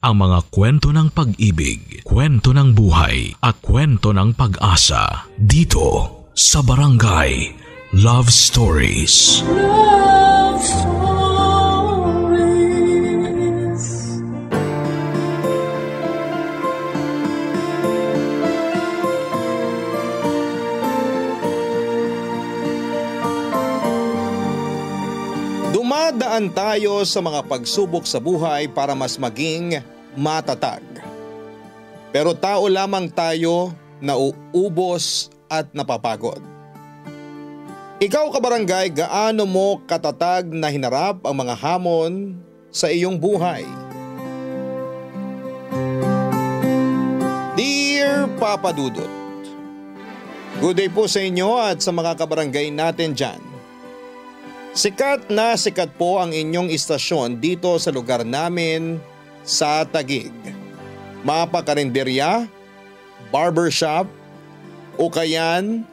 ang mga kwento ng pag-ibig, kwento ng buhay at kwento ng pag-asa dito sa Barangay Love Stories. Love Stories. Dumadaan tayo sa mga pagsubok sa buhay para mas maging matatag. Pero tao lamang tayo na uubos at napapagod. Ikaw kabarangay, gaano mo katatag na hinarap ang mga hamon sa iyong buhay? Dear Papa Dudut, good day po sa inyo at sa mga kabarangay natin dyan. Sikat na sikat po ang inyong istasyon dito sa lugar namin sa Taguig. Mapakarinderya, barbershop, ukayan,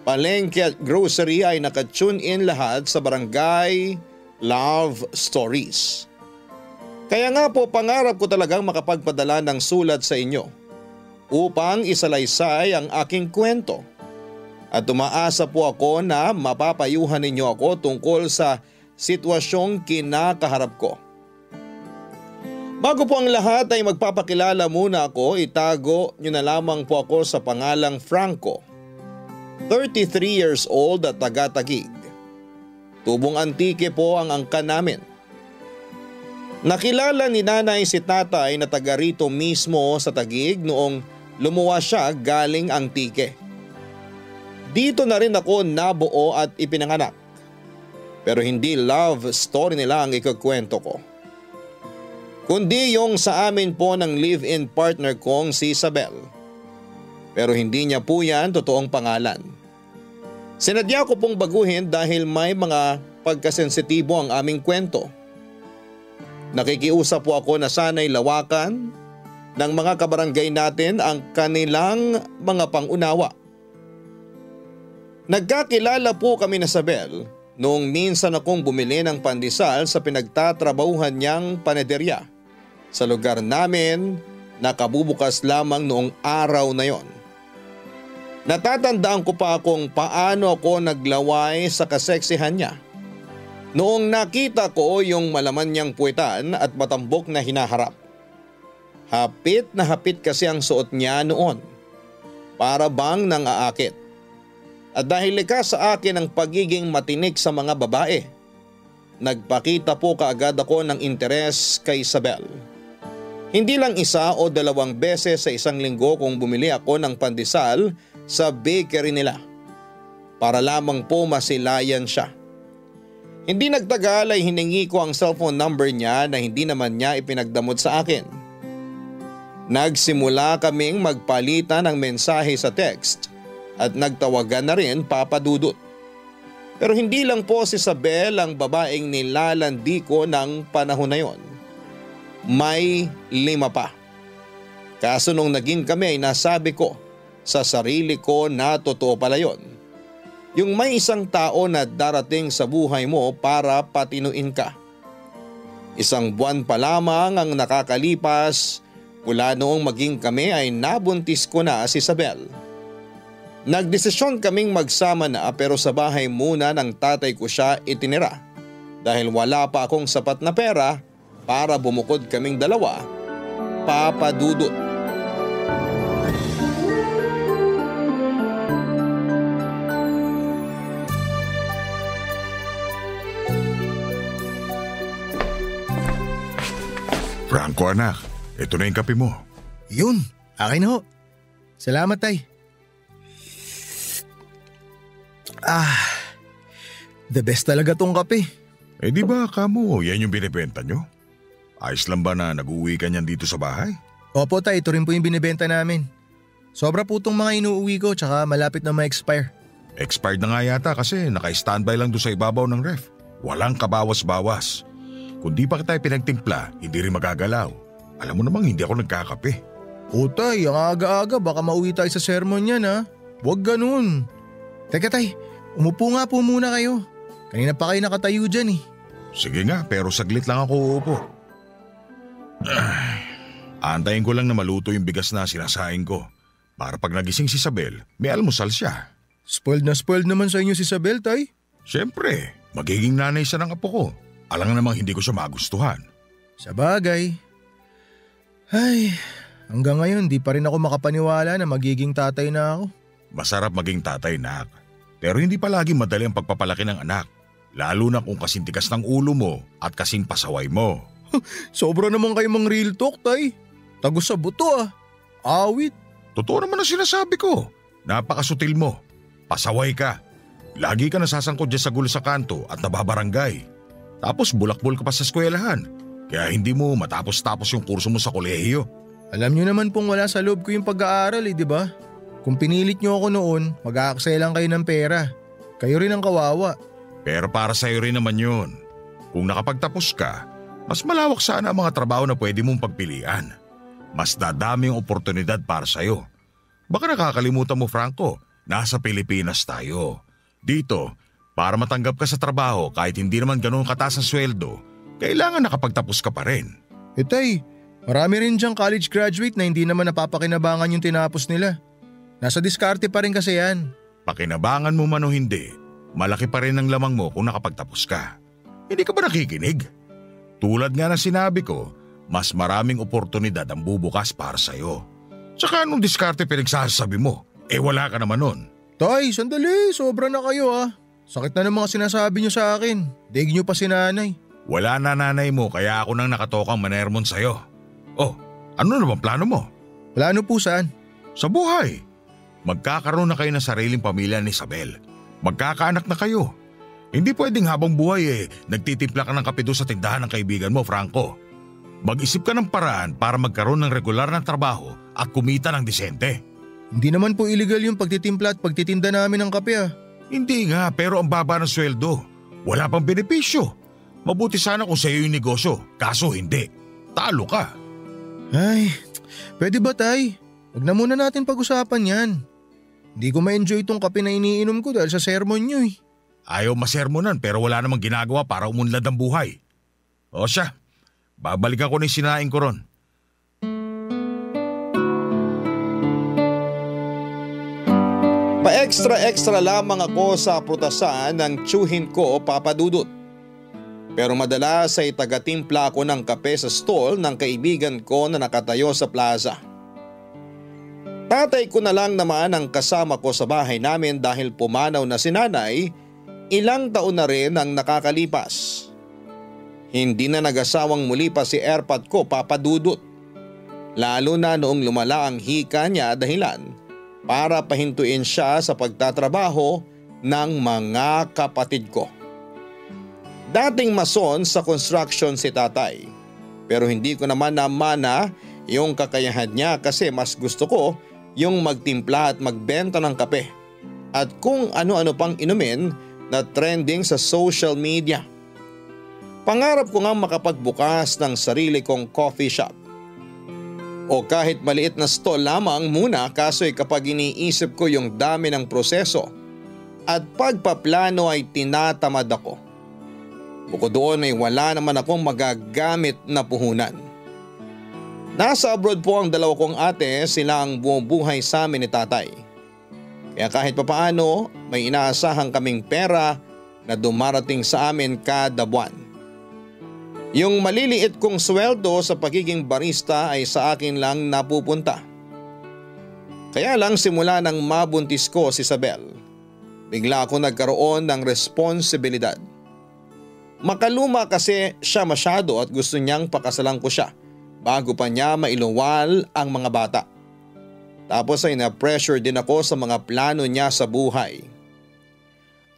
palengke at grocery ay nakatune in lahat sa Barangay Love Stories. Kaya nga po pangarap ko talagang makapagpadala ng sulat sa inyo upang isalaysay ang aking kwento. At umaasa po ako na mapapayuhan ninyo ako tungkol sa sitwasyong kinakaharap ko. Bago po ang lahat ay magpapakilala muna ako, itago nyo na lamang po ako sa pangalang Franco. 33 years old at taga-Taguig. Tubong Antique po ang angkan namin. Nakilala ni nanay si tatay na taga rito mismo sa Taguig noong lumuwas siya galing Antique. Dito na rin ako nabuo at ipinanganak. Pero hindi love story nila ang ikukwento ko, kundi yung sa amin po ng live-in partner kong si Isabel. Pero hindi niya po yan totoong pangalan. Sinadya ko pong baguhin dahil may mga pagkasensitibo ang aming kwento. Nakikiusap po ako na sana'y lawakan ng mga kabarangay natin ang kanilang mga pangunawa. Nagkakilala po kami na Isabel noong minsan akong bumili ng pandesal sa pinagtatrabahuhan niyang panederya sa lugar namin na kabubukas lamang noong araw na yon. Natatandaan ko pa kung paano ako naglaway sa kaseksihan niya noong nakita ko yung malaman niyang puwetan at matambok na hinaharap. Hapit na hapit kasi ang suot niya noon, para bang nang aakit. At dahil likas sa akin ang pagiging matinik sa mga babae, nagpakita po kaagad ako ng interes kay Isabel. Hindi lang isa o dalawang beses sa isang linggo kung bumili ako ng pandesal sa bakery nila, para lamang po masilayan siya. Hindi nagtagal ay hiningi ko ang cellphone number niya na hindi naman niya ipinagdamot sa akin. Nagsimula kaming magpalitan ng mensahe sa text at nagtawagan na rin Papa Dudut. Pero hindi lang po si Isabel ang babaeng nilalandi ko ng panahon na yon. May 5 pa. Kaso nung naging kami ay nasabi ko sa sarili ko na totoo pala yon. Yung may isang tao na darating sa buhay mo para patinuin ka. 1 buwan pa lamang ang nakakalipas mula noong maging kami ay nabuntis ko na si Isabel. Nagdesisyon kaming magsama na pero sa bahay muna ng tatay ko siya itinira dahil wala pa akong sapat na pera para bumukod kaming dalawa, Papa Dudut. Franco anak, ito na yung kape mo. Yun, akin ho. Salamat tay. The best talaga tong kape. Eh di ba kamo, yan yung binibenta nyo? Ayos lang ba na nag-uwi ka niyan dito sa bahay? Opo tay, ito rin po yung binibenta namin. Sobra po tong mga inuuwi ko tsaka malapit na ma-expire. Expired na nga yata kasi naka-standby lang doon sa ibabaw ng ref. Walang kabawas-bawas. Kung di pa kita pinagtimpla, hindi rin magagalaw. Alam mo namang hindi ako nagkakape. O tay, ang aga-aga baka mauwi tayo sa sermon yan ha. Huwag ganun. Teka tay, umupo nga po muna kayo. Kanina pa kayo nakatayo dyan eh. Sige nga, pero saglit lang ako uupo. Aantayin ko lang na maluto yung bigas na sinasaing ko para pag nagising si Isabel, may almusal siya. Spoiled naman sa inyo si Isabel, tay. Siyempre, magiging nanay siya ng apo ko. Alang namang hindi ko siya magustuhan. Sa bagay. Ay, hanggang ngayon di pa rin ako makapaniwala na magiging tatay na ako. Masarap maging tatay, nak. Pero hindi palagi madali ang pagpapalaki ng anak. Lalo na kung kasing tigas ng ulo mo at kasing pasaway mo. Sobra naman kayo mang real talk, tay. Tagos sa buto ah. Awit. Totoo naman ang sinasabi ko. Napakasutil mo. Pasaway ka. Lagi ka nasasangkot dyan sa gulo sa kanto at nababarangay. Tapos bulakbol ka pa sa eskwelahan. Kaya hindi mo matapos-tapos yung kurso mo sa kolehiyo. Alam nyo naman pong wala sa loob ko yung pag-aaral di ba? Kung pinilit nyo ako noon, mag-aaksaya lang kayo ng pera. Kayo rin ang kawawa. Pero para sa'yo rin naman yun. Kung nakapagtapos ka, mas malawak sana ang mga trabaho na pwede mong pagpilian. Mas dadami ang oportunidad para sa'yo. Baka nakakalimutan mo, Franco, nasa Pilipinas tayo. Dito, para matanggap ka sa trabaho kahit hindi naman ganoon kataas ang sweldo, kailangan nakapagtapos ka pa rin. Tay, marami rin diyang college graduate na hindi naman napapakinabangan yung tinapos nila. Nasa diskarte pa rin kasi yan. Pakinabangan mo man o hindi, malaki pa rin ang lamang mo kung nakapagtapos ka. Hindi ka ba nakikinig? Tulad nga ng sinabi ko, mas maraming oportunidad ang bubukas para sa'yo. Tsaka anong diskarte pinagsasabi mo? Wala ka naman nun. Tay, sandali, sobra na kayo ah. Sakit na ng mga sinasabi niyo sa akin. Daig niyo pa si nanay. Wala na nanay mo kaya ako nang nakatokang manermon sa'yo. Oh, ano na bang plano mo? Plano po saan? Sa buhay. Magkakaroon na kayo ng sariling pamilya ni Isabel. Magkakaanak na kayo. Hindi pwedeng habang buhay nagtitimpla ka ng kape doon sa tindahan ng kaibigan mo, Franco. Mag-isip ka ng paraan para magkaroon ng regular na trabaho at kumita ng disente. Hindi naman po illegal yung pagtitimpla at pagtitinda namin ng kape ah. Hindi nga, pero ang baba ng sweldo. Wala pang benepisyo. Mabuti sana kung sa'yo yung negosyo, kaso hindi. Talo ka. Ay, pwede ba tay? Huwag na muna natin pag-usapan yan. Hindi ko ma-enjoy itong kape na iniinom ko dahil sa sermon nyo eh. Ayaw masermonan pero wala namang ginagawa para umunlad ang buhay. O siya, babalikan ko na yung sinaing ko ron. Pa-extra-extra lamang ako sa prutasan ng tsuhin ko, Papa Dudut. Pero madalas ay tagatimpla ako ng kape sa stall ng kaibigan ko na nakatayo sa plaza. Tatay ko na lang naman ang kasama ko sa bahay namin dahil pumanaw na si nanay, ilang taon na rin ang nakakalipas. Hindi na nag-asawang muli pa si airpot ko, Papa Dudut. Lalo na noong lumala ang hika niya dahilan para pahintuin siya sa pagtatrabaho ng mga kapatid ko. Dating mason sa construction si tatay, pero hindi ko naman namana yung kakayahan niya kasi mas gusto ko yung magtimpla at magbenta ng kape at kung ano-ano pang inumin na trending sa social media. Pangarap ko nga makapagbukas ng sarili kong coffee shop. O kahit maliit na stall lamang muna kaso'y kapag iniisip ko yung dami ng proseso at pagpaplano ay tinatamad ako. Bukod doon ay wala naman akong magagamit na puhunan. Nasa abroad po ang dalawa kong ate, sila ang bumubuhay sa amin ni tatay. Kaya kahit papaano may inaasahan kaming pera na dumarating sa amin kada buwan. Yung maliliit kong sweldo sa pagiging barista ay sa akin lang napupunta. Kaya lang simula nang mabuntis ko si Isabel, bigla ako nagkaroon ng responsibilidad. Makaluma kasi siya masyado at gusto niyang pakasalan ko siya bago pa niya mailuwal ang mga bata. Tapos ay na-pressure din ako sa mga plano niya sa buhay.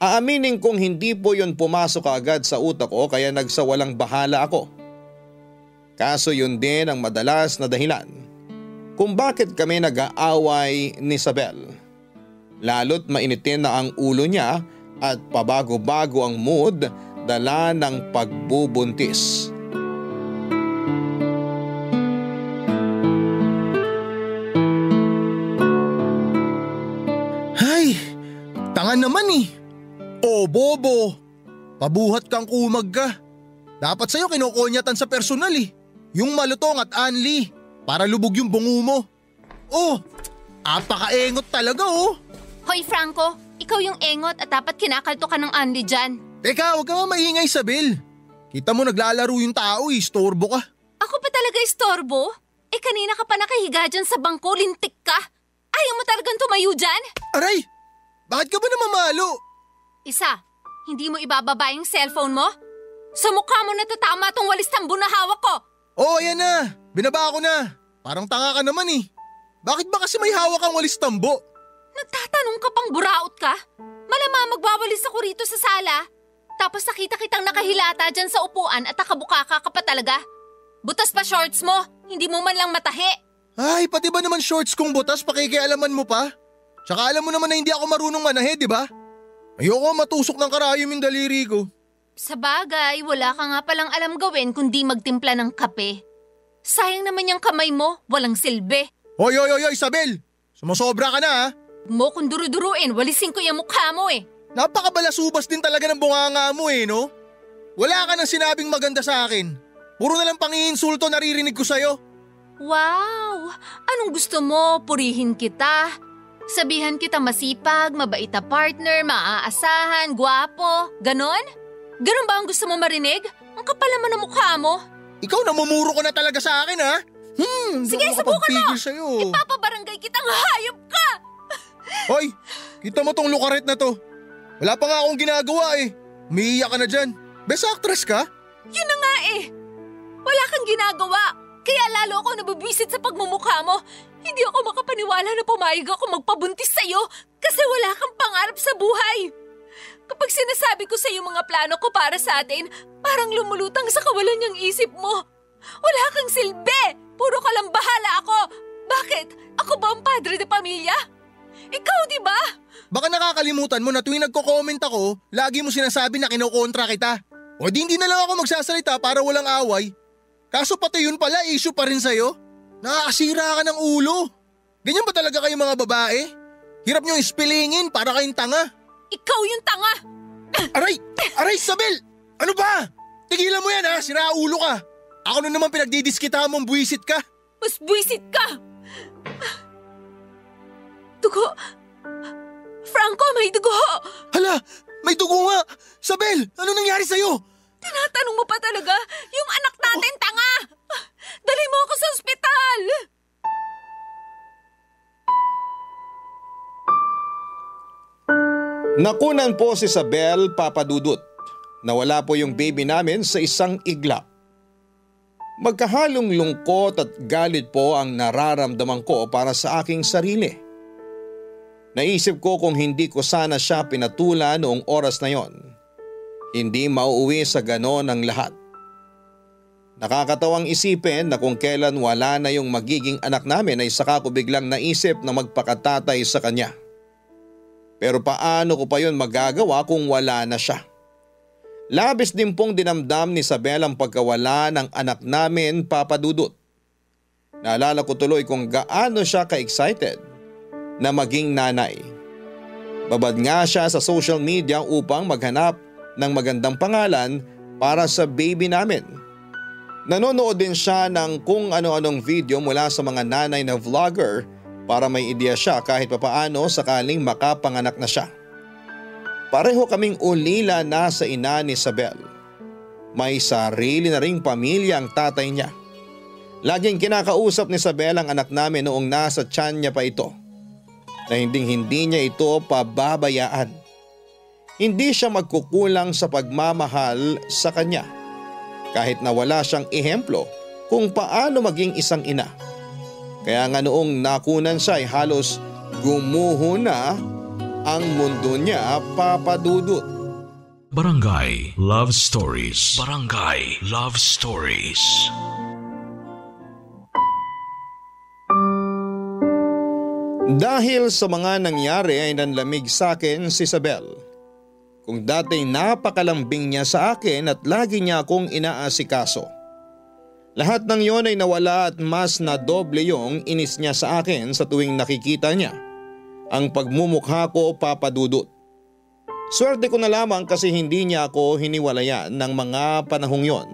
Aaminin kong hindi po yun pumasok agad sa utak ko kaya nagsawalang bahala ako. Kaso yun din ang madalas na dahilan kung bakit kami nag-aaway ni Isabel. Lalo't mainitin na ang ulo niya at pabago-bago ang mood dala ng pagbubuntis. Ay, tanga naman eh. Oh, bobo! Pabuhat kang kumag ka. Dapat sa'yo kinukonyatan sa personal eh. Yung malutong at anli. para lubog yung bungo mo. Oh, apakaengot talaga oh. Hoy Franco, ikaw yung engot at dapat kinakalto ka ng Anli dyan. Teka, huwag ka maingay, Isabel. Kita mo naglalaro yung tao istorbo ka. Ako pa talaga istorbo? Kanina ka pa nakahiga dyan sa bangko, lintik ka. Ayaw mo talagang tumayo dyan? Aray, bakit ka ba namamalo? Isa, hindi mo ibababa yung cellphone mo? Sa mukha mo natatama tong walis tambo na hawak ko. Oo, ayan na. Binaba ko na. Parang tanga ka naman eh. Bakit ba kasi may hawak kang walis tambo? Nagtatanong ka pang buraot ka? Malamang magwawalis ako rito sa sala. Tapos nakita kitang nakahilata dyan sa upuan at nakabukaka ka pa talaga. Butas pa shorts mo, hindi mo man lang matahi. Ay, pati ba naman shorts kong butas pakikialaman mo pa? Tsaka alam mo naman na hindi ako marunong manahe, di ba? Ayoko matusok ng karayom yung daliri ko. Sa bagay, wala ka nga palang alam gawin kundi magtimpla ng kape. Sayang naman yung kamay mo, walang silbi. Hoy, Isabel! Sumusobra ka na ha? Mo kung duru-duruin, walisin ko yung mukha mo eh. Napakabalasubas din talaga ng bunganga mo eh, no? Wala ka nang sinabing maganda sa akin. Puro na lang pang-iinsulto naririnig ko sa'yo. Wow! Anong gusto mo? Purihin kita. Sabihan kita masipag, mabait na partner, maaasahan, gwapo. Ganon? Ganon ba ang gusto mo marinig? Ang kapal naman ng mukha mo. Ikaw namumuro ka na talaga sa akin ha? Sige, subukan mo! Sa'yo. Ipapabarangay kitang hayop ka! Hoy, kita mo tong lukaret na to. Wala pa nga akong ginagawa eh. Umiiyak ka na dyan. Best actress ka? Yun na nga eh. Wala kang ginagawa. Kaya lalo ako nabibwisit sa pagmumukha mo. Hindi ako makapaniwala na pumayag ako magpabuntis sa'yo kasi wala kang pangarap sa buhay. Kapag sinasabi ko sa'yo mga plano ko para sa atin, parang lumulutang sa kawalan niyang isip mo. Wala kang silbi. Puro ka lang bahala ako. Bakit? Ako ba ang padre de pamilya? Ikaw, di ba? Baka nakakalimutan mo na tuwing nagko-comment ako, lagi mo sinasabi na kinokontra kita. O di hindi na lang ako magsasalita para walang away. Kaso pati yun pala, issue pa rin sa'yo. Nakakasira ka ng ulo. Ganyan ba talaga kayo mga babae? Hirap nyo ispilingin para kayong tanga. Ikaw yung tanga! Aray, Isabel! Ano ba? Tigilan mo yan ha, sira ulo ka. Ako na naman pinagdidiskitahan mong buwisit ka. Mas buwisit ka! Dugo! Franco, may dugo! Hala, may dugo nga! Isabel, ano nangyari sa'yo? Tinatanong mo pa talaga? Yung anak natin, tanga! Dali mo ako sa ospital! Nakunan po si Isabel, Papa Dudut. Nawala po yung baby namin sa isang iglap. Magkahalong lungkot at galit po ang nararamdaman ko para sa aking sarili. Naisip ko kung hindi ko sana siya pinatulan noong oras na yon, hindi mauuwi sa ganon ang lahat. Nakakatawang isipin na kung kailan wala na yung magiging anak namin ay saka ko biglang naisip na magpakatatay sa kanya. Pero paano ko pa yun magagawa kung wala na siya? Labis din pong dinamdam ni Isabel ang pagkawala ng anak namin, Papa Dudut. Naalala ko tuloy kung gaano siya ka-excited na maging nanay. Babad nga siya sa social media upang maghanap ng magandang pangalan para sa baby namin. Nanonood din siya ng kung ano-anong video mula sa mga nanay na vlogger para may ideya siya kahit papaano sakaling makapanganak na siya. Pareho kaming ulila na sa ina ni Isabel. May sarili na ring pamilya ang tatay niya. Laging kinakausap ni Isabel ang anak namin noong nasa tiyan niya pa ito, na hindi niya ito pababayaan. Hindi siya magkukulang sa pagmamahal sa kanya, kahit na wala siyang ehemplo kung paano maging isang ina. Kaya nga noong nakunan siya ay halos gumuho na ang mundo niya, Papa Dudut. Barangay Love Stories. Barangay Love Stories. Dahil sa mga nangyari ay nanlamig sa akin si Isabel. Kung dati napakalambing niya sa akin at lagi niya akong inaasikaso. Lahat ng yon ay nawala at mas na doble yung inis niya sa akin sa tuwing nakikita niya ang pagmumukha ko, Papa Dudut. Swerte ko na lamang kasi hindi niya ako hiniwalayan ng mga panahong yon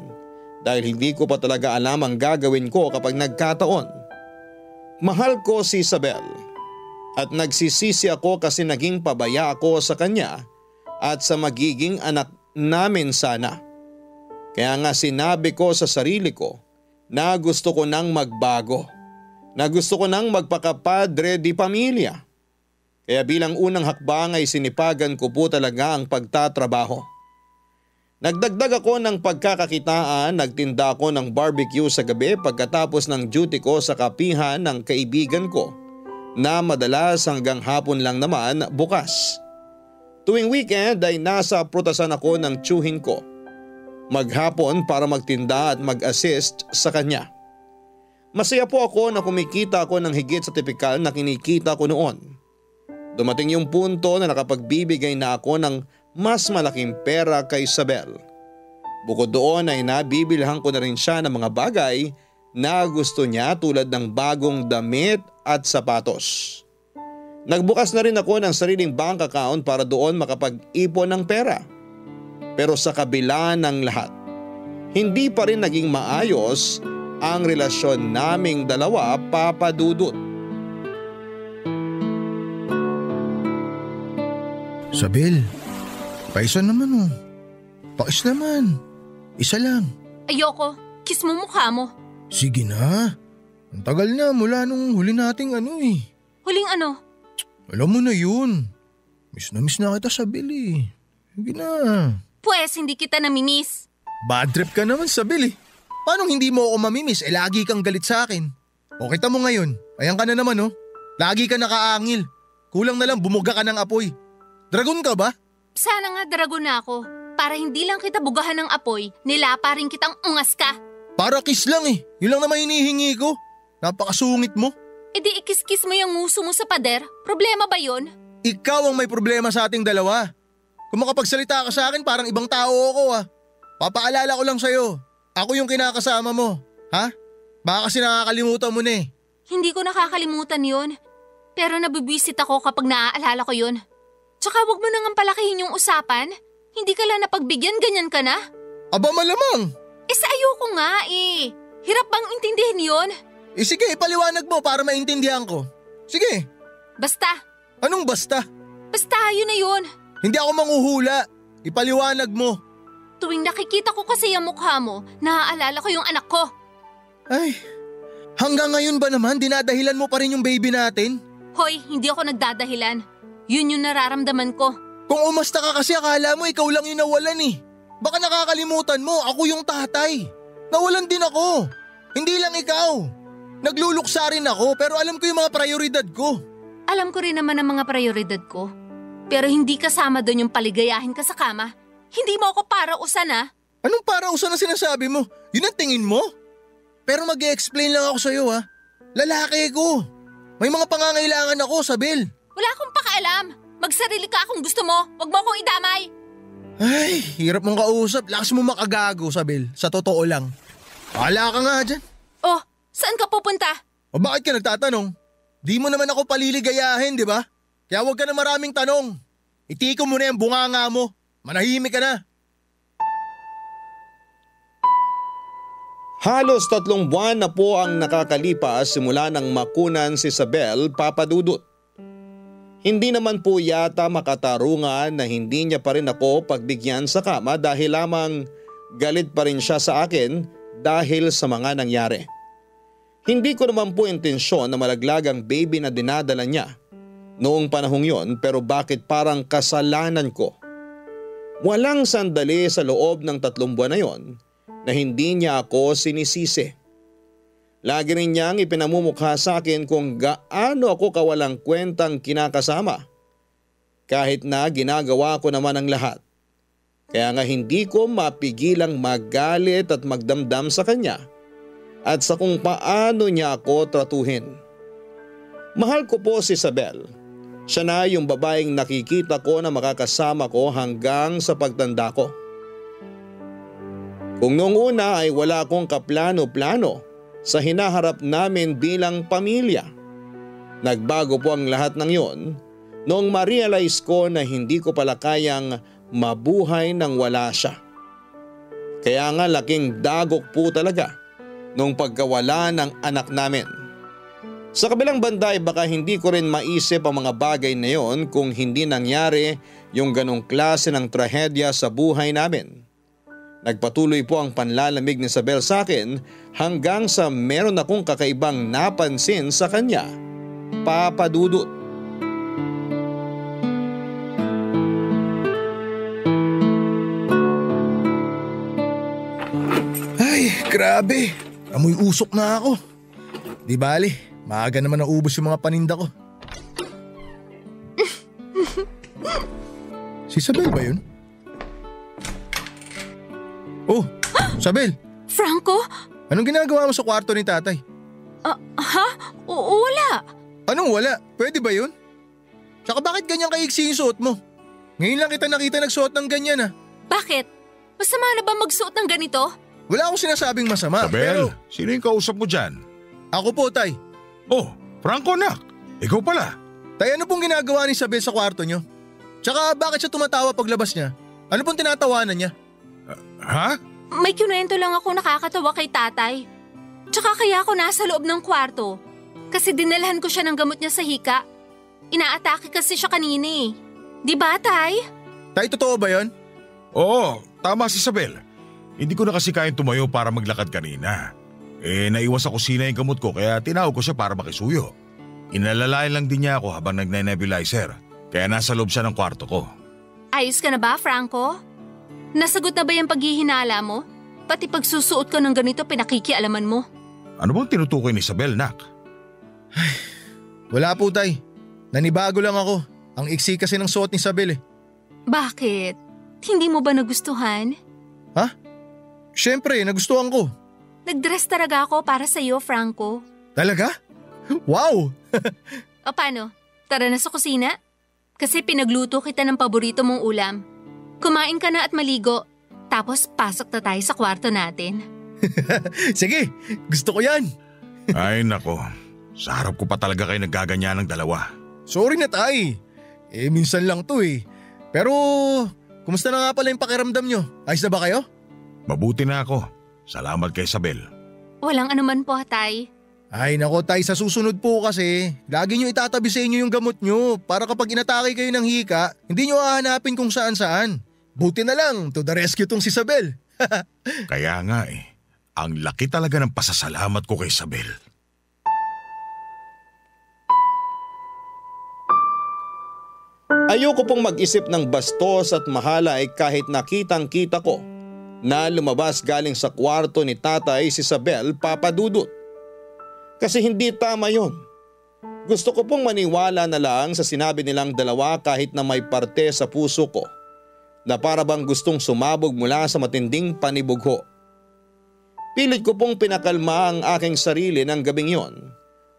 dahil hindi ko pa talaga alam ang gagawin ko kapag nagkataon Mahal ko si Isabel at nagsisisi ako kasi naging pabaya ako sa kanya at sa magiging anak namin sana. Kaya nga sinabi ko sa sarili ko na gusto ko nang magbago, na gusto ko nang magpakapadre di pamilya. Kaya bilang unang hakbang ay sinipagan ko po talaga ang pagtatrabaho. Nagdagdag ako ng pagkakakitaan, nagtinda ako ng barbecue sa gabi pagkatapos ng duty ko sa kapihan ng kaibigan ko na madalas hanggang hapon lang naman bukas. Tuwing weekend ay nasa prutasan ako ng tiyuhin ko. Maghapon para magtinda at mag-assist sa kanya. Masaya po ako na kumikita ako ng higit sa tipikal na kinikita ko noon. Dumating yung punto na nakapagbibigay na ako ng mas malaking pera kay Isabel. Bukod doon ay nabibilhan ko na rin siya ng mga bagay na gusto niya tulad ng bagong damit at sapatos. Nagbukas na rin ako ng sariling bank account para doon makapag-ipon ng pera. Pero sa kabila ng lahat, hindi pa rin naging maayos ang relasyon naming dalawa, Papa Dudut. Isabel, paisa naman oh. Pakis naman. Isa lang. Ayoko. Kiss mo mukha mo. Sige na. Ang tagal na mula nung huli nating Huling ano? Alam mo na yun. Miss na kita, Isabel eh. Sige na. Pwes, hindi kita namimiss. Bad trip ka naman, Isabel eh. Paano hindi mo ako mamimiss? Lagi kang galit sa akin. O kita mo ngayon. Ayan ka na naman oh. Lagi ka nakaangil. Kulang na lang bumuga ka ng apoy. Dragon ka ba? Sana nga dragon na ako. Para hindi lang kita bugahan ng apoy, nilapa rin kitang ungas ka. Para kiss lang eh. Yun lang naman hinihingi ko. Napakasungit mo. E di ikis-kiss mo yung nguso mo sa pader. Problema ba yun? Ikaw ang may problema sa ating dalawa. Kung makapagsalita ka sa akin parang ibang tao ako ah. Papaalala ko lang sa'yo. Ako yung kinakasama mo. Ha? Baka kasi nakakalimutan mo na eh. Hindi ko nakakalimutan yun. Pero nabibwisit ako kapag naaalala ko yun. Tsaka wag mo nang palakihin yung usapan. Hindi ka lang napagbigyan, ganyan ka na? Aba malamang. Sa ayoko nga eh. Hirap bang intindihin yun? Sige, ipaliwanag mo para maintindihan ko. Sige. Basta. Anong basta? Basta, yun na yun. Hindi ako manghuhula. Ipaliwanag mo. Tuwing nakikita ko kasi yung mukha mo, naaalala ko yung anak ko. Ay, hanggang ngayon ba naman dinadahilan mo pa rin yung baby natin? Hoy, hindi ako nagdadahilan. Yun yung nararamdaman ko. Kung umasta ka kasi akala mo ikaw lang yung nawalan eh. Baka nakakalimutan mo, ako yung tatay. Nawalan din ako. Hindi lang ikaw. Nagluluksa rin ako pero alam ko yung mga prioridad ko. Alam ko rin naman ang mga prioridad ko. Pero hindi kasama doon yung paligayahin ka sa kama. Hindi mo ako parausan ah. Anong parausan na sinasabi mo? Yun ang tingin mo? Pero mag-i-explain lang ako sa'yo ha. Lalaki ko. May mga pangangailangan ako, Isabel. Wala akong pakialam. Magsarili ka kung gusto mo. Huwag mo akong idamay. Ay, hirap mong kausap. Lakas mo makagago, Isabel. Sa totoo lang. Wala ka nga dyan. Oh, saan ka pupunta? O bakit ka nagtatanong? Di mo naman ako paliligayahin, di ba? Kaya huwag ka na maraming tanong. Itiko mo na yung bunganga mo. Manahimik ka na. Halos 3 buwan na po ang nakakalipas simula nang makunan si Isabel, Papa Dudut. Hindi naman po yata makatarungan na hindi niya pa rin ako pagbigyan sa kama dahil lamang galit pa rin siya sa akin dahil sa mga nangyari. Hindi ko naman po intensyon na malaglag ang baby na dinadala niya noong panahong yon, pero bakit parang kasalanan ko? Walang sandali sa loob ng 3 buwan na yon na hindi niya ako sinisisi. Lagi rin niyang ipinamumukha sa akin kung gaano ako kawalang kwentang kinakasama. Kahit na ginagawa ko naman ang lahat. Kaya nga hindi ko mapigilang magalit at magdamdam sa kanya at sa kung paano niya ako tratuhin. Mahal ko po si Isabel. Siya na yung babaeng nakikita ko na makakasama ko hanggang sa pagtanda ko. Kung noong una ay wala akong kaplano-plano sa hinaharap namin bilang pamilya, nagbago po ang lahat ng yon noong ma-realize ko na hindi ko pala kayang mabuhay nang wala siya. Kaya nga laking dagok po talaga nung pagkawala ng anak namin. Sa kabilang banda ay baka hindi ko rin maisip ang mga bagay na yon kung hindi nangyari yung ganong klase ng trahedya sa buhay namin. Nagpatuloy po ang panlalamig ni Isabel sa akin hanggang sa meron akong kakaibang napansin sa kanya. Papa Dudut. Ay, grabe. Amoy usok na ako. Di bali, maaga naman naubos yung mga paninda ko. Si Isabel ba yun? Oh, Isabel! Franco? Anong ginagawa mo sa kwarto ni tatay? Wala. Anong wala? Pwede ba yun? Tsaka bakit ganyan kaiksi yung suot mo? Ngayon lang kita nakita nagsuot ng ganyan Bakit? Masama na ba magsuot ng ganito? Wala akong sinasabing masama. Isabel, Pero sino yung kausap mo dyan? ako po, tay. Oh, Franco nak. Ikaw pala. Tay, ano pong ginagawa ni Isabel sa kwarto nyo? Tsaka bakit siya tumatawa paglabas niya? Ano pong tinatawanan niya? Ha? May kinuwento lang ako nakakatawa kay tatay. Tsaka kaya ako nasa loob ng kwarto. Kasi dinalhan ko siya ng gamot niya sa hika. Inaatake kasi siya kanina eh. Di ba, tay? Tay, totoo ba yun? Oo, tama si Isabel. Hindi ko na kasi kayang tumayo para maglakad kanina. Naiwas sa kusina yung gamot ko kaya tinawag ko siya para makisuyo. Inalalayan lang din niya ako habang nagne-nebulizer. Kaya nasa loob siya ng kwarto ko. Ayos ka na ba, Franco? Nasagot na ba yung paghihinala mo? Pati pagsusuot ko ng ganito pinakikialaman mo. Ano bang tinutukoy ni Isabel, nak? Wala po, tay. Nanibago lang ako. Ang iksi kasi ng suot ni Isabel Bakit? Hindi mo ba nagustuhan? Ha? Siyempre, nagustuhan ko. Nag-dress talaga ako para sa iyo, Franco. Talaga? Wow! O paano? Tara na sa kusina? Kasi pinagluto kita ng paborito mong ulam. Kumain ka na at maligo. Tapos pasok na tayo sa kwarto natin. Sige, gusto ko yan. Ay nako, sa harap ko pa talaga kayo naggaganyan ng dalawa. Sorry na, tay. Minsan lang to Pero, kumusta na nga pala yung pakiramdam nyo? Ayos na ba kayo? Mabuti na ako. Salamat kay Isabel. Walang anuman po, tay. Ay nako, tay, sa susunod po kasi, lagi nyo itatabi sa inyo yung gamot nyo para kapag inatake kayo ng hika, hindi nyo hahanapin kung saan-saan. Buti na lang, to the rescue tong si Isabel. Kaya nga ang laki talaga ng pasasalamat ko kay Isabel. Ayoko pong mag-isip ng bastos at mahalay kahit nakitang-kita ko na lumabas galing sa kwarto ni tatay si Isabel, Papa Dudut. Kasi hindi tama yon. Gusto ko pong maniwala na lang sa sinabi nilang dalawa kahit na may parte sa puso ko na para bang gustong sumabog mula sa matinding panibugho. Pilit ko pong pinakalma ang aking sarili ng gabing yon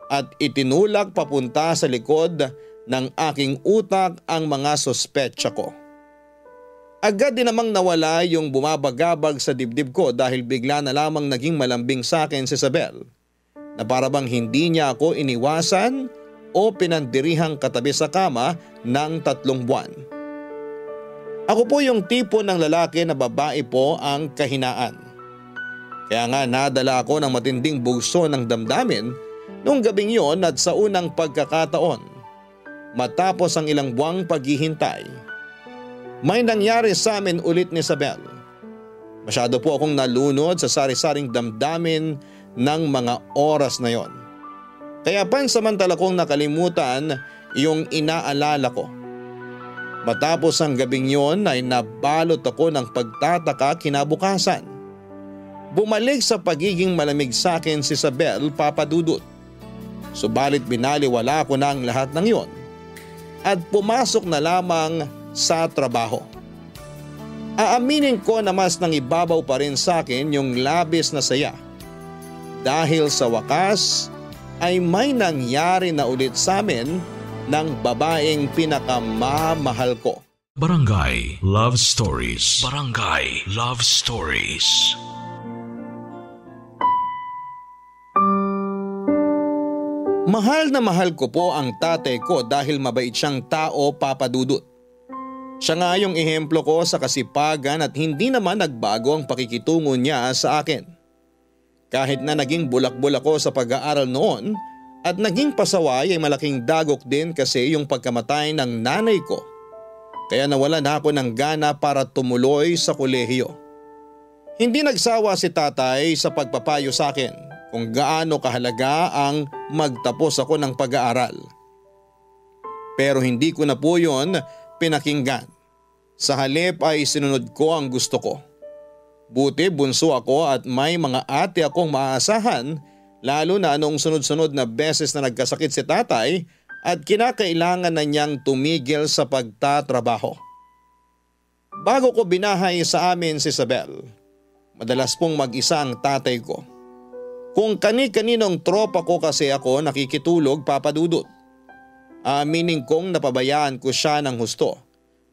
at itinulak papunta sa likod ng aking utak ang mga sospetsa ko. Agad din namang nawala yung bumabagabag sa dibdib ko dahil bigla na lamang naging malambing sa akin si Isabel na para bang hindi niya ako iniwasan o pinandirihang katabi sa kama ng 3 buwan. Ako po yung tipo ng lalaki na babae po ang kahinaan. Kaya nga nadala ako ng matinding bugso ng damdamin noong gabing yon at sa unang pagkakataon. Matapos ang ilang buwang paghihintay, may nangyari sa amin ulit ni Isabel. Masyado po akong nalunod sa sari-saring damdamin ng mga oras na yon. Kaya pansamantala kong nakalimutan yung inaalala ko. Matapos ang gabing yon ay nabalot ako ng pagtataka kinabukasan. Bumalik sa pagiging malamig sa akin si Isabel, Papa Dudut. Subalit binaliwala ko na ang lahat ng yon at pumasok na lamang sa trabaho. Aaminin ko na mas nangibabaw pa rin sa akin yung labis na saya. Dahil sa wakas ay may nangyari na ulit sa amin ng babaeng pinakamamahal ko. Barangay Love Stories. Barangay Love Stories. Mahal na mahal ko po ang tatay ko dahil mabait siyang tao, Papa Dudut. Siya nga yung ehemplo ko sa kasipagan at hindi naman nagbago ang pakikitungo niya sa akin. Kahit na naging bulak-bulak ako sa pag-aaral noon, At naging pasaway ay malaking dagok din kasi yung pagkamatay ng nanay ko. Kaya nawala na ako ng gana para tumuloy sa kolehiyo. Hindi nagsawa si tatay sa pagpapayo sa akin kung gaano kahalaga ang magtapos ako ng pag-aaral. Pero hindi ko na po yun pinakinggan. Sa halip ay sinunod ko ang gusto ko. Buti bunso ako at may mga ate akong maaasahan, lalo na noong sunod-sunod na beses na nagkasakit si tatay at kinakailangan na niyang tumigil sa pagtatrabaho. Bago ko binahay sa amin si Isabel, madalas pong mag-isa ang tatay ko. Kung kani-kaninong tropa ko kasi ako nakikitulog, Papa Dudut. Aminin kong napabayaan ko siya ng husto.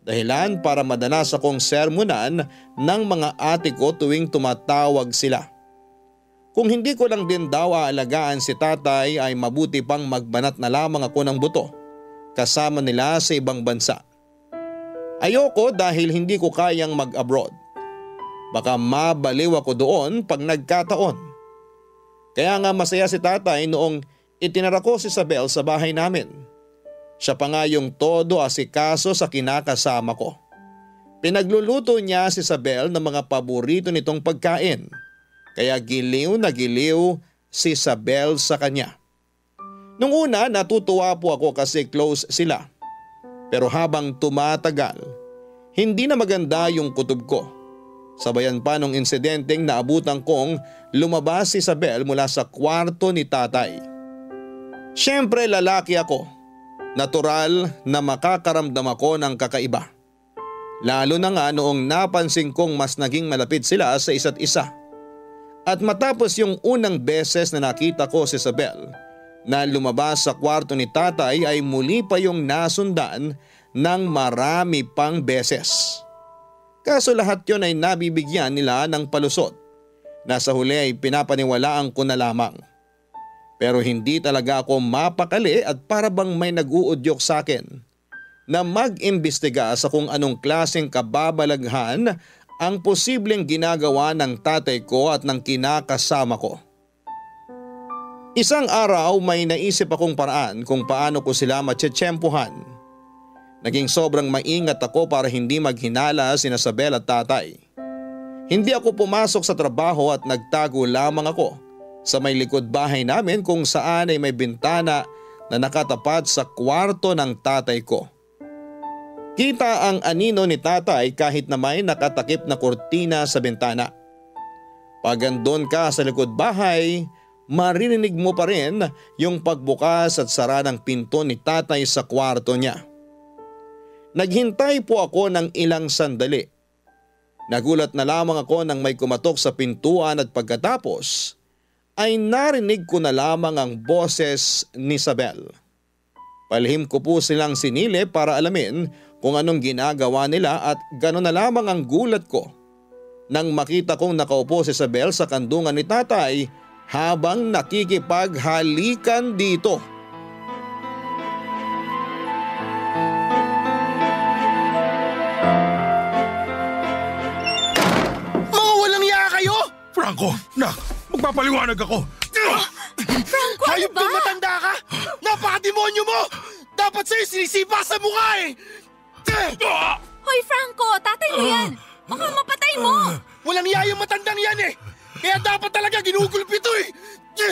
Dahilan para madalas akong sermonan ng mga ate ko tuwing tumatawag sila. Kung hindi ko lang din daw aalagaan si tatay ay mabuti pang magbanat na lamang ako ng buto kasama nila sa ibang bansa. Ayoko dahil hindi ko kayang mag-abroad. Baka mabaliw ako doon pag nagkataon. Kaya nga masaya si tatay noong itinara ko si Isabel sa bahay namin. Siya pa nga yung todo asikaso sa kinakasama ko. Pinagluluto niya si Isabel ng mga paborito nitong pagkain. Kaya giliw na giliw si Isabel sa kanya. Nung una natutuwa po ako kasi close sila. Pero habang tumatagal, hindi na maganda yung kutob ko. Sabayan pa nung insidenteng naabutan kong lumabas si Isabel mula sa kwarto ni tatay. Siyempre lalaki ako. Natural na makakaramdam ako ng kakaiba. Lalo na nga noong napansin kong mas naging malapit sila sa isa't isa. At matapos yung unang beses na nakita ko si Isabel na lumabas sa kwarto ni tatay ay muli pa yung nasundan ng marami pang beses. Kaso lahat yon ay nabibigyan nila ng palusot. Nasa huli ay pinapaniwalaan ko na lamang. Pero hindi talaga ako mapakali at para bang may nag-uudyok sa akin na mag-imbestiga sa kung anong klaseng kababalaghan ang posibleng ginagawa ng tatay ko at ng kinakasama ko. Isang araw may naisip akong paraan kung paano ko sila matsetsempuhan. Naging sobrang maingat ako para hindi maghinala sina Isabel at tatay. Hindi ako pumasok sa trabaho at nagtago lamang ako sa may likod bahay namin kung saan ay may bintana na nakatapat sa kwarto ng tatay ko. Kita ang anino ni tatay kahit na may nakatakip na kurtina sa bintana. Pag andun ka sa likod bahay, maririnig mo pa rin yung pagbukas at sara ng pinto ni tatay sa kwarto niya. Naghintay po ako ng ilang sandali. Nagulat na lamang ako nang may kumatok sa pintuan at pagkatapos ay narinig ko na lamang ang boses ni Isabel. Palihim ko po silang sinili para alamin kung anong ginagawa nila at gano'n na lamang ang gulat ko nang makita kong nakaupo si Isabel sa kandungan ni tatay habang nakikipaghalikan dito. Mga walang iya kayo! Franco, nak, magpapaliwanag ako. Franco, ano Hayop ba? kang matanda ka! Napakademonyo mo! Dapat sa'yo sinisipa sa mukha eh! Hoy Franco, tatay mo yan! Baka mapatay mo! Walang iya yung matandang yan eh! Kaya dapat talaga ginugulpi ito eh!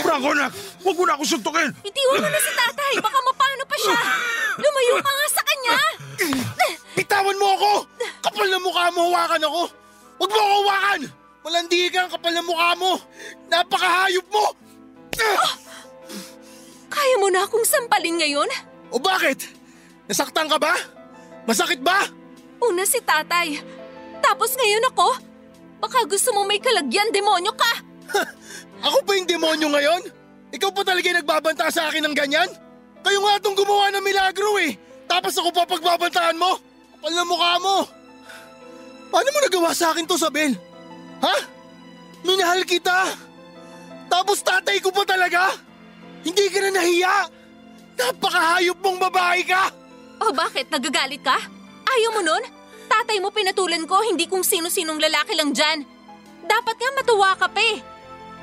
Franco, nak, huwag mo na ako suntukin. Itiwan mo na si tatay, baka mapano pa siya! Lumayo ka nga sa kanya! Bitawan mo ako! Kapal na mukha mo, hawakan ako! Huwag mo ako hawakan! Malandi ka ang kapal na mukha mo! Napakahayop mo! Kaya mo na akong sampalin ngayon? O bakit? Nasaktan ka ba? Masakit ba? Una si tatay, tapos ngayon ako? Baka gusto mo may kalagyan, demonyo ka! Ako pa yung demonyo ngayon? Ikaw pa talaga yung nagbabanta sa akin ng ganyan? Kayo nga itong gumawa ng milagro eh! Tapos ako pa pagbabantaan mo? Kapal na mukha mo! Paano mo nagawa sa akin to, Isabel? Ha? Minahal kita! Tapos tatay ko pa talaga? Hindi ka na nahiya? Napakahayop mong babae ka! O bakit, nagagalit ka? Ayaw mo nun? Tatay mo pinatulan ko, hindi kung sino-sinong lalaki lang dyan. Dapat nga matuwa ka pa eh.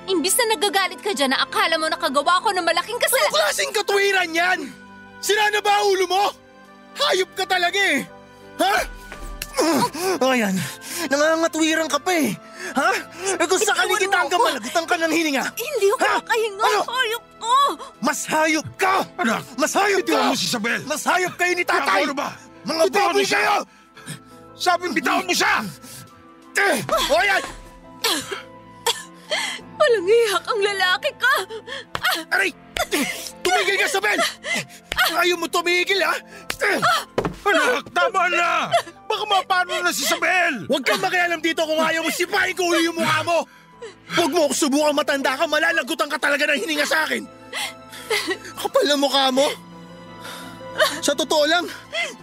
Imbis na nagagalit ka dyan na akala mo nakagawa ko ng malaking Anong kasalanan. klaseng katwiran yan? Sira na ba ulo mo? Hayop ka talaga eh! Ha? Ayan, nangangatwiran ka pa eh. Ha? Eh kung sakali kita hanggang malagutan ka ng hininga. Hindi ako makahinga. Ano? Hayop ko! Mas hayop ka! Anak, Mas hayop ka! bitiwan mo si Isabel! Mas hayop kayo ni tatay! Ano ba? Mga baboy kayo! Sabi bitawan mo siya! O yan! Walang iyak ang lalaki ka! Aray! Tumigil ka, Isabel! Ayaw mo tumigil, ha? Anak, tama na! Baka mapano na si Isabel! Huwag kang makialam dito kung ayaw mo sipahin ko ulo yung mukha mo! Huwag mo ako subukang matanda ka, malalagutan ka talaga ng hininga sa akin! Kapal na mukha mo! Sa totoo lang,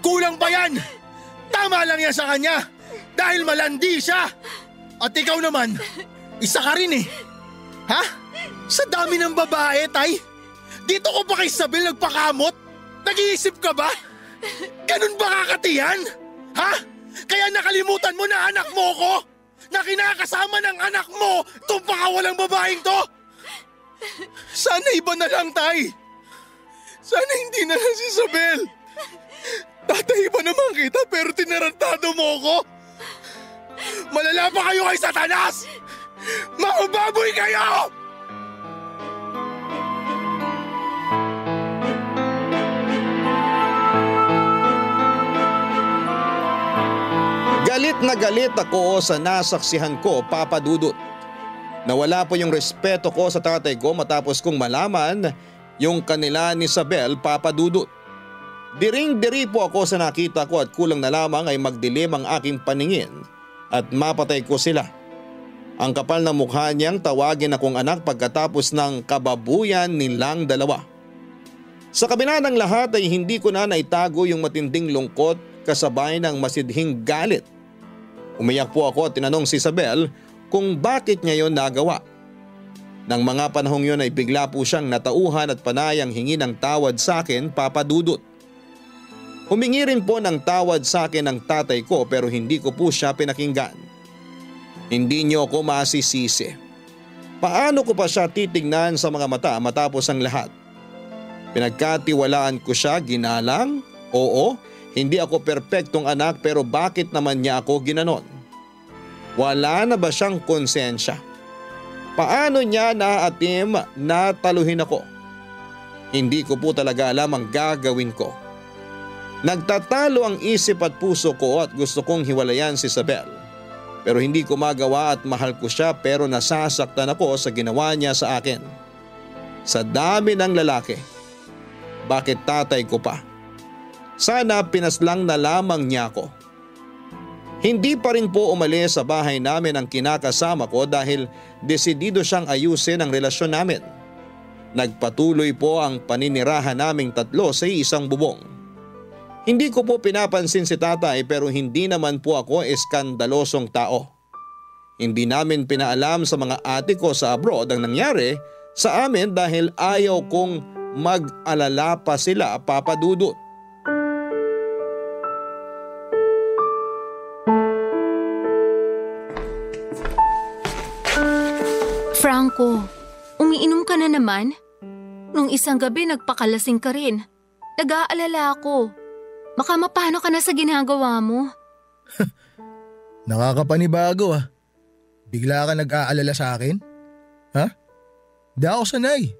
kulang pa yan! Tama lang yan sa kanya! Dahil malandi siya! At ikaw naman, isa ka rin eh! Ha? Sa dami ng babae, tay? Dito ko pa kay Isabel nagpakamot? Nag-iisip ka ba? Ganun ba kakatiyan? Ha? Kaya nakalimutan mo na anak mo ko? Na kinakasama ng anak mo itong pakawalang babaeng to? Sana iba na lang, tay. Sana hindi na lang si Isabel. Tatay, iba naman kita pero tinarantado mo ko. Malala pa kayo kay Satanas! Mga baboy kayo! Galit na galit ako sa nasaksihan ko, Papa Dudut. Nawala po yung respeto ko sa tatay ko matapos kong malaman yung kanila ni Isabel, Papa Dudut. Diring-diri po ako sa nakita ko at kulang na lamang ay magdilim ang aking paningin at mapatay ko sila. Ang kapal na mukha niyang tawagin akong anak pagkatapos ng kababuyan nilang dalawa. Sa kabila ng lahat ay hindi ko na naitago yung matinding lungkot kasabay ng masidhing galit. Umiyak po ako at tinanong si Isabel kung bakit niya yon nagawa. Nang mga panahong yon ay bigla po siyang natauhan at panayang hingi ng tawad sa akin, Papa Dudut. Humingi rin po ng tawad sa akin ng tatay ko pero hindi ko po siya pinakinggan. Hindi niyo ako masisisi. Paano ko pa siya titignan sa mga mata matapos ang lahat? Pinagkatiwalaan ko siya, ginalang? Oo, hindi ako perpektong anak pero bakit naman niya ako ginanon? Wala na ba siyang konsensya? Paano niya naatim na taluhin ako? Hindi ko po talaga alam ang gagawin ko. Nagtatalo ang isip at puso ko at gusto kong hiwalayan si Isabel. Pero hindi ko magawa at mahal ko siya pero nasasaktan ako sa ginawa niya sa akin. Sa dami ng lalaki, bakit tatay ko pa? Sana pinaslang na lamang niya ako. Hindi pa rin po umalis sa bahay namin ang kinakasama ko dahil desidido siyang ayusin ang relasyon namin. Nagpatuloy po ang paninirahan naming tatlo sa isang bubong. Hindi ko po pinapansin si tatay pero hindi naman po ako eskandalosong tao. Hindi namin pinaalam sa mga ate ko sa abroad ang nangyari sa amin dahil ayaw kong mag-alala pa sila, Papa Dudut. Franco, umiinom ka na naman? Nung isang gabi nagpakalasing ka rin. Nag-aalala ako. Baka mapano ka na sa ginagawa mo. Nakakapanibago ah. Bigla ka nag-aalala sa akin? Ha? Di ako sanay.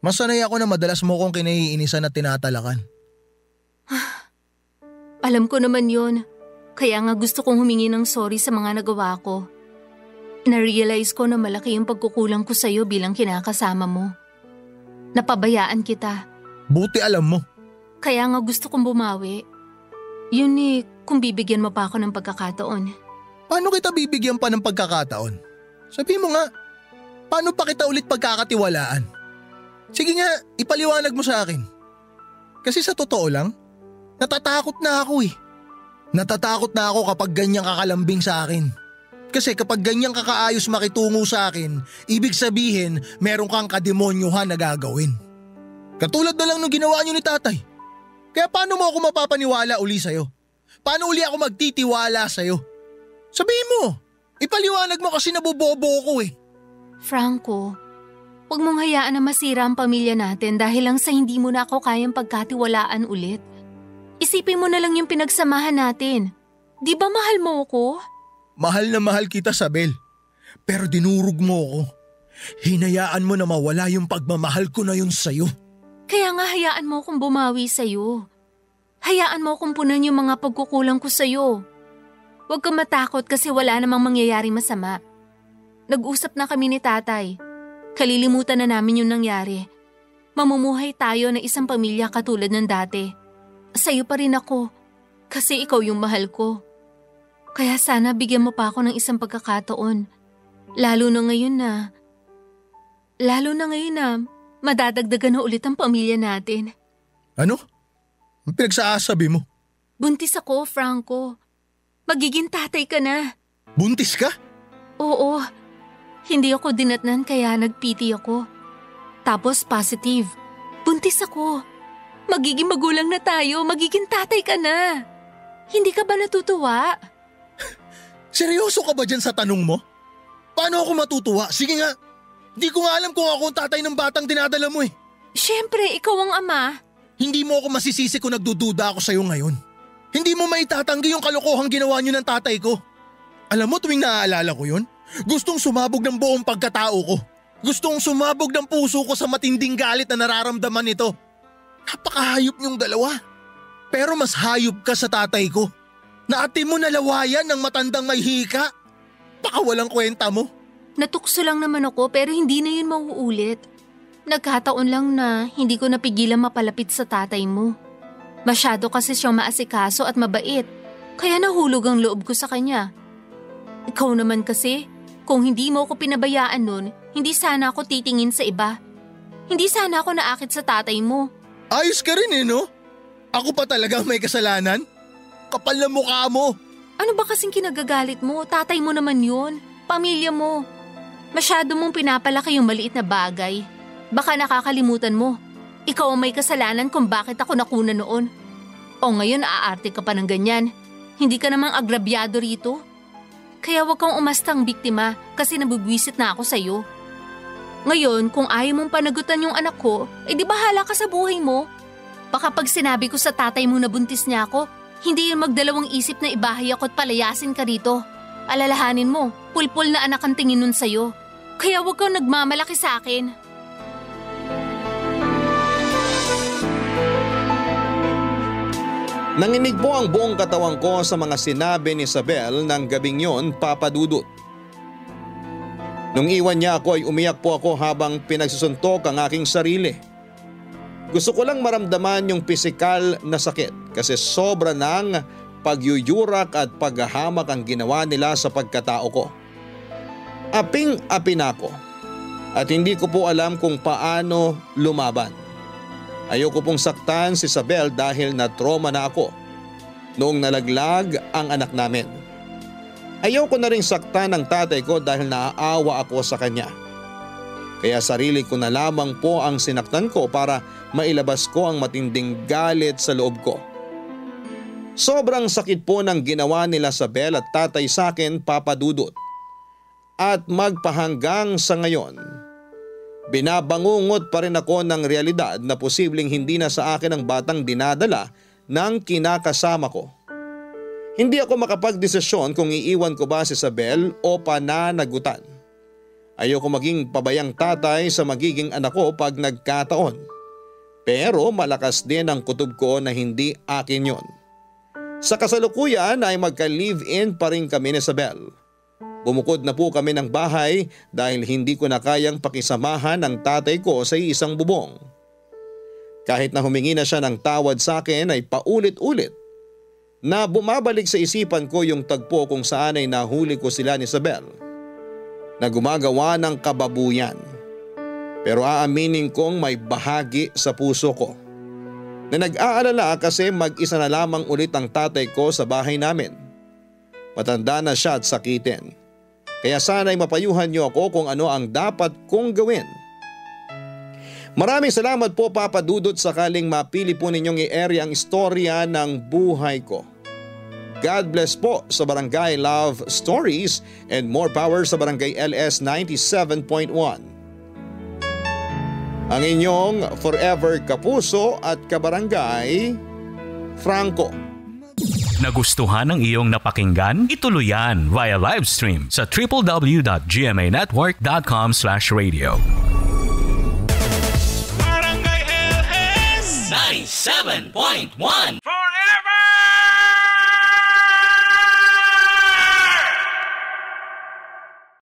Mas sanay ako na madalas mo kong kinaiinisan at tinatalakan. Alam ko naman yun. Kaya nga gusto kong humingi ng sorry sa mga nagawa ko. Na-realize ko na malaki yung pagkukulang ko sa'yo bilang kinakasama mo. Napabayaan kita. Buti alam mo. Kaya nga gusto kong bumawi. Yun kung bibigyan mo pa ako ng pagkakataon. Paano kita bibigyan pa ng pagkakataon? Sabi mo nga, paano pa kita ulit pagkakatiwalaan? Sige nga, ipaliwanag mo sa akin. Kasi sa totoo lang, natatakot na ako eh. Natatakot na ako kapag ganyan kakalambing sa akin. Kasi kapag ganyan kakaayos makitungo sa akin, ibig sabihin meron kang kademonyuhan na gagawin. Katulad na lang nung ginawa niyo ni tatay. Kaya paano mo ako mapapaniwala uli sa'yo? Paano uli ako magtitiwala sa'yo? Sabihin mo, ipaliwanag mo kasi nabobobo ko eh. Franco, huwag mong hayaan na masira ang pamilya natin dahil lang sa hindi mo na ako kayang pagkatiwalaan ulit. Isipin mo na lang yung pinagsamahan natin. Di ba mahal mo ako? Mahal na mahal kita, Sabel. Pero dinurog mo ako. Hinayaan mo na mawala yung pagmamahal ko na yun sa'yo. Kaya nga hayaan mo akong bumawi sa'yo. Hayaan mo akong punan yung mga pagkukulang ko sa'yo. Huwag kang matakot kasi wala namang mangyayari masama. Nag-usap na kami ni tatay. Kalilimutan na namin yung nangyari. Mamumuhay tayo na isang pamilya katulad ng dati. Sa'yo pa rin ako kasi ikaw yung mahal ko. Kaya sana bigyan mo pa ako ng isang pagkakataon. Lalo na ngayon na madadagdagan na ulit ang pamilya natin. Ano? Ang pinagsasabi mo? Buntis ako, Franco. Magiging tatay ka na. Buntis ka? Oo. Hindi ako dinatnan kaya nagpiti ako. Tapos positive. Buntis ako. Magiging magulang na tayo. Magiging tatay ka na. Hindi ka ba natutuwa? Seryoso ka ba dyan sa tanong mo? Paano ako matutuwa? Sige nga. Di ko nga alam kung ako ang tatay ng batang dinadala mo eh. Siyempre, ikaw ang ama. Hindi mo ako masisisi kung nagdududa ako sa'yo ngayon. Hindi mo maitatanggi yung kalokohang ginawa niyo ng tatay ko. Alam mo tuwing naaalala ko yun, gustong sumabog ng buong pagkatao ko. Gustong sumabog ng puso ko sa matinding galit na nararamdaman nito. Napakahayop niyong dalawa. Pero mas hayop ka sa tatay ko. Naati mo nalawayan ng matandang may hika. Baka walang kwenta mo. Natukso lang naman ako pero hindi na yun mauulit. Nagkataon lang na hindi ko napigilan mapalapit sa tatay mo. Masyado kasi siyang maasikaso at mabait, kaya nahulog ang loob ko sa kanya. Ikaw naman kasi, kung hindi mo ako pinabayaan nun, hindi sana ako titingin sa iba. Hindi sana ako naakit sa tatay mo. Ayos ka rin eh, no? Ako pa talagang may kasalanan? Kapal na mukha mo. Ano ba kasing kinagagalit mo? Tatay mo naman yun. Pamilya mo. Masyado mong pinapalaki yung maliit na bagay. Baka nakakalimutan mo. Ikaw ang may kasalanan kung bakit ako nakuna noon. O ngayon aarte ka pa ng ganyan. Hindi ka namang agrabyado rito. Kaya wag kang umastang biktima kasi nabubwisit na ako sa'yo. Ngayon, kung ayaw mong panagutan yung anak ko, di bahala ka sa buhay mo. Baka pag sinabi ko sa tatay mo na buntis niya ako, hindi yun magdalawang isip na ibahay ako at palayasin ka rito. Alalahanin mo, pulpul na anak ang tingin nun sa'yo. Kaya wag kang nagmamalaki sa akin. Nanginig po ang buong katawan ko sa mga sinabi ni Isabel ng gabing yon, Papa Dudut. Nung iwan niya ako ay umiyak po ako habang pinagsusuntok ang aking sarili. Gusto ko lang maramdaman yung pisikal na sakit kasi sobra ng pagyuyurak at paghahamak ang ginawa nila sa pagkatao ko. Aping-api na ako at hindi ko po alam kung paano lumaban. Ayoko pong saktan si Isabel dahil na-trauma na ako noong nalaglag ang anak namin. Ayoko na rin saktan ng tatay ko dahil naaawa ako sa kanya. Kaya sarili ko na lamang po ang sinaktan ko para mailabas ko ang matinding galit sa loob ko. Sobrang sakit po ng ginawa nila Isabel at tatay sa akin, Papa Dudut. At magpahanggang sa ngayon, binabangungot pa rin ako ng realidad na posibleng hindi na sa akin ang batang dinadala ng kinakasama ko. Hindi ako makapagdesisyon kung iiwan ko ba si Isabel o pananagutan. Ayoko maging pabayang tatay sa magiging anak ko pag nagkataon. Pero malakas din ang kutob ko na hindi akin yon. Sa kasalukuyan ay magka-live-in pa rin kami ni Isabel. Bumukod na po kami ng bahay dahil hindi ko na kayang pakisamahan ang tatay ko sa isang bubong. Kahit na humingi na siya ng tawad sa akin ay paulit-ulit na bumabalik sa isipan ko yung tagpo kung saan ay nahuli ko sila ni Isabel na gumagawa ng kababuyan. Pero aaminin kong may bahagi sa puso ko na nag-aalala kasi mag-isa na lamang ulit ang tatay ko sa bahay namin. Matanda na siya at sakitin. Kaya sana'y mapayuhan niyo ako kung ano ang dapat kong gawin. Maraming salamat po Papa Dudut sakaling mapili po ninyong i-area ang istorya ng buhay ko. God bless po sa Barangay Love Stories and more power sa Barangay LS 97.1. Ang inyong forever kapuso at kabarangay, Franco. Nagustuhan ng iyong napakinggan? Ituloy yan via live stream sa www.gmanetwork.com/radio. Barangay LS 97.1 for